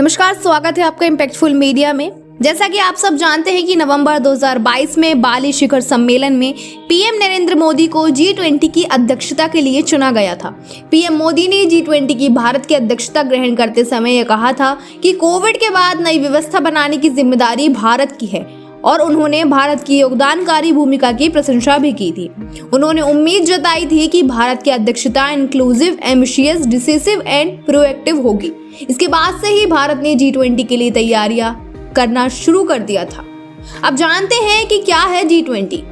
नमस्कार, स्वागत है आपका इम्पैक्टफुल मीडिया में। जैसा कि आप सब जानते हैं कि नवंबर 2022 में बाली शिखर सम्मेलन में पीएम नरेंद्र मोदी को G20 की अध्यक्षता के लिए चुना गया था। पीएम मोदी ने G20 की भारत की अध्यक्षता ग्रहण करते समय यह कहा था कि कोविड के बाद नई व्यवस्था बनाने की जिम्मेदारी भारत की है और उन्होंने भारत की योगदानकारी भूमिका की प्रशंसा भी की थी। उन्होंने उम्मीद जताई थी कि भारत की अध्यक्षता inclusive, ambitious, decisive and proactive होगी। इसके बाद से ही भारत ने G20 के लिए तैयारियां करना शुरू कर दिया था। अब जानते हैं कि क्या है G20।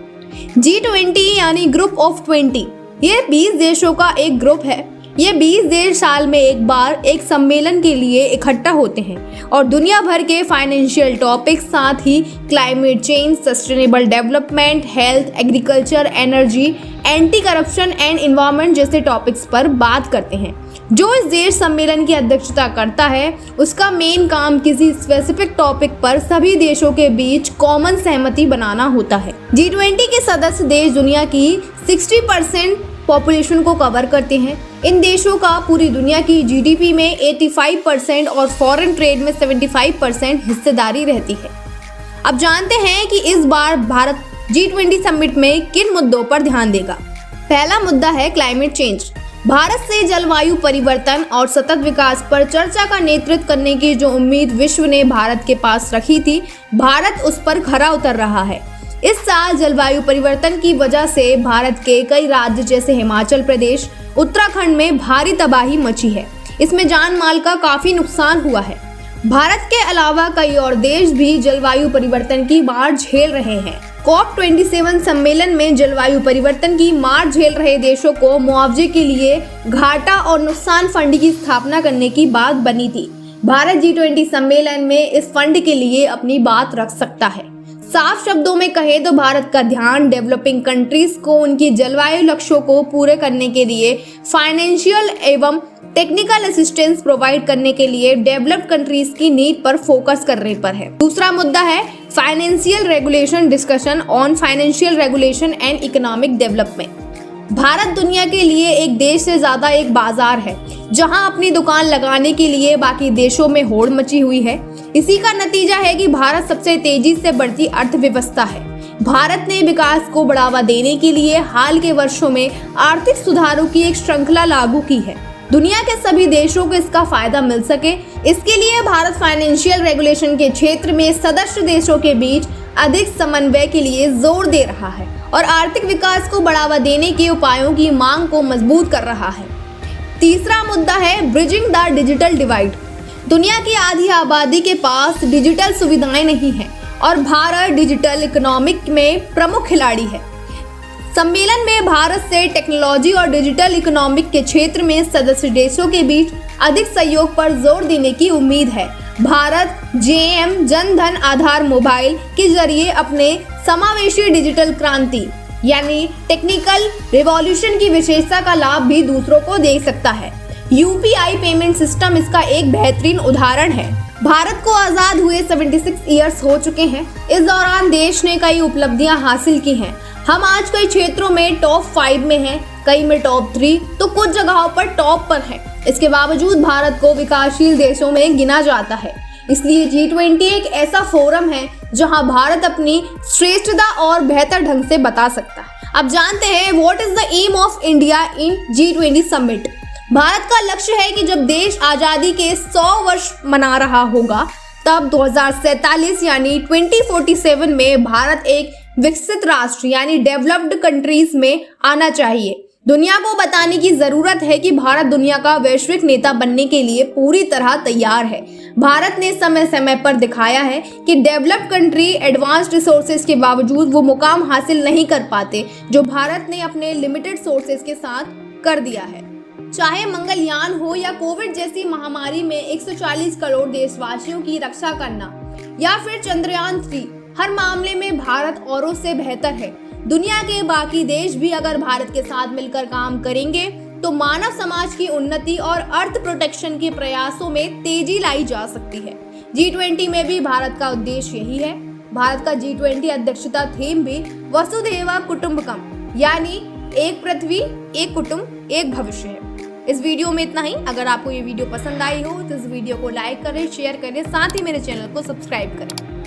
G20 यानी ग्रुप ऑफ 20, ये 20 देशों का एक ग्रुप है। ये 20 देश साल में एक बार एक सम्मेलन के लिए इकट्ठा होते हैं और दुनिया भर के फाइनेंशियल टॉपिक्स, साथ ही climate change, sustainable development, health, agriculture, energy, anti corruption and environment जैसे टॉपिक्स पर बात करते हैं। जो इस देश सम्मेलन की अध्यक्षता करता है उसका मेन काम किसी स्पेसिफिक टॉपिक पर सभी देशों के बीच कॉमन सहमति बनाना होता है। G20 के सदस्य देश दुनिया की 60% पॉपुलेशन को कवर करते हैं। इन देशों का पूरी दुनिया की जीडीपी में 85% और फॉरेन ट्रेड में 75% हिस्सेदारी रहती है। अब जानते हैं कि इस बार भारत G20 समिट में किन मुद्दों पर ध्यान देगा। पहला मुद्दा है क्लाइमेट चेंज। भारत से जलवायु परिवर्तन और सतत विकास पर चर्चा का नेतृत्व करने की जो उम्मीद विश्व ने भारत के पास रखी थी, भारत उस पर खरा उतर रहा है। इस साल जलवायु परिवर्तन की वजह से भारत के कई राज्य जैसे हिमाचल प्रदेश, उत्तराखंड में भारी तबाही मची है। इसमें जान माल का काफी नुकसान हुआ है। भारत के अलावा कई और देश भी जलवायु परिवर्तन की मार झेल रहे हैं। COP27 सम्मेलन में जलवायु परिवर्तन की मार झेल रहे देशों को मुआवजे के लिए घाटा और नुकसान फंड की स्थापना करने की बात बनी थी। भारत G20 सम्मेलन में इस फंड के लिए अपनी बात रख सकता है। साफ शब्दों में कहें तो भारत का ध्यान डेवलपिंग कंट्रीज को उनकी जलवायु लक्ष्यों को पूरे करने के लिए फाइनेंशियल एवं टेक्निकल असिस्टेंस प्रोवाइड करने के लिए डेवलप्ड कंट्रीज की नीड पर फोकस करने पर है। दूसरा मुद्दा है financial regulation, discussion on financial regulation and economic development. Bharat दुनिया के लिए एक देश से ज्यादा एक बाजार है, जहां अपनी दुकान लगाने के लिए बाकी देशों में होड़ मची हुई है। इसी का नतीजा है कि भारत सबसे तेजी से बढ़ती अर्थव्यवस्था है। भारत ने विकास को बढ़ावा देने के लिए हाल के वर्षों में आर्थिक सुधारों की एक श्रृंखला लागू की है। दुनिया के सभी देशों को इसका फायदा मिल सके, इसके लिए भारत फाइनेंशियल रेगुलेशन के क्षेत्र में सदस्य देशों के बीच अधिक समन्वय के लिए जोर दे रहा है और आर्थिक विकास को बढ़ावा देने के उपायों की मांग को मजबूत कर रहा है। तीसरा मुद्दा है ब्रिजिंग द डिजिटल डिवाइड। दुनिया की आधी आबादी के पास डिजिटल सुविधाएं नहीं हैं और भारत डिजिटल इकोनॉमिक में प्रमुख खिलाड़ी है। सम्मेलन में भारत से टेक्नोलॉजी और डिजिटल इकोनॉमिक के क्षेत्र में सदस्य देशों के बीच अधिक सहयोग पर जोर देने की उम्मीद है। भारत JM जन धन आधार मोबाइल के जरिए अपने समावेशी डिजिटल क्रांति यानी टेक्निकल रिवॉल्यूशन की विशेषता का लाभ भी दूसरों को दे सकता है। UPI पेमेंट सिस्टम इसका एक बेहतरीन उदाहरण है। भारत को आजाद हुए 76 ईयर्स हो चुके हैं। इस दौरान देश ने कई उपलब्धियां हासिल की हैं। हम आज कई क्षेत्रों में टॉप 5 में हैं, कई में टॉप 3, तो कुछ जगहों पर टॉप पर है। इसके बावजूद भारत को विकासशील देशों में गिना जाता है। इसलिए G20 एक ऐसा फोरम है जहां भारत अपनी श्रेष्ठता और बेहतर ढंग से बता सकता है। अब जानते हैं what is the aim of India in G20 summit. Bharat का लक्ष्य है कि जब देश आजादी के 100 वर्ष मना रहा होगा तब 2047 यानी 2047 में भारत एक विकसित राष्ट्र यानी डेवलप्ड कंट्रीज में आना चाहिए। दुनिया को बताने की जरूरत है कि भारत दुनिया का वैश्विक नेता बनने के लिए पूरी तरह तैयार है। भारत ने समय समय पर दिखाया है कि डेवलप्ड कंट्री एडवांस्ड रिसोर्सेज के बावजूद वो मुकाम हासिल नहीं कर पाते जो भारत ने अपने लिमिटेड सोर्सेज के साथ कर दिया है। चाहे मंगलयान हो या कोविड जैसी महामारी में 140 करोड़ देशवासियों की रक्षा करना या फिर चंद्रयान 3, हर मामले में भारत औरों से बेहतर है। दुनिया के बाकी देश भी अगर भारत के साथ मिलकर काम करेंगे तो मानव समाज की उन्नति और अर्थ प्रोटेक्शन के प्रयासों में तेजी लाई जा सकती है। G20 में भी भारत का उद्देश्य यही है। भारत का G20 अध्यक्षता थीम भी वसुधैव कुटुंबकम यानी एक पृथ्वी, एक कुटुंब, एक भविष्य है। इस वीडियो में इतना ही। अगर आपको ये वीडियो पसंद आई हो तो इस वीडियो को लाइक करें, शेयर करें, साथ ही मेरे चैनल को सब्सक्राइब करें।